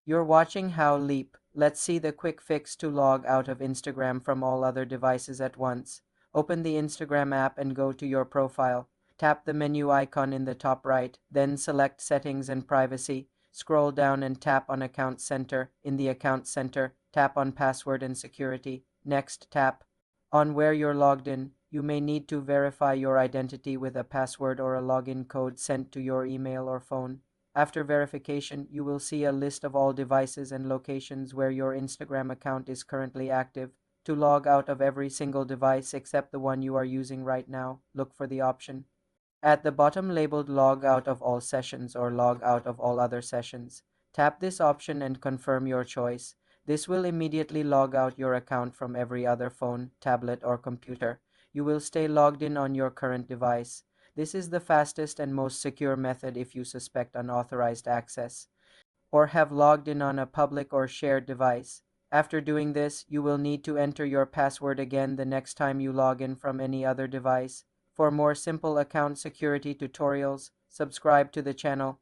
You're watching How Leap. Let's see the quick fix to log out of Instagram from all other devices at once. Open the Instagram app and go to your profile. Tap the menu icon in the top right, then select Settings and Privacy. Scroll down and tap on Account Center. In the Account Center, tap on Password and Security. Next, tap on where you're logged in. You may need to verify your identity with a password or a login code sent to your email or phone. After verification, you will see a list of all devices and locations where your Instagram account is currently active. To log out of every single device except the one you are using right now, look for the option at the bottom labeled Log out of all sessions or Log out of all other sessions. Tap this option and confirm your choice. This will immediately log out your account from every other phone, tablet, or computer. You will stay logged in on your current device. This is the fastest and most secure method if you suspect unauthorized access or have logged in on a public or shared device. After doing this, you will need to enter your password again the next time you log in from any other device. For more simple account security tutorials, subscribe to the channel.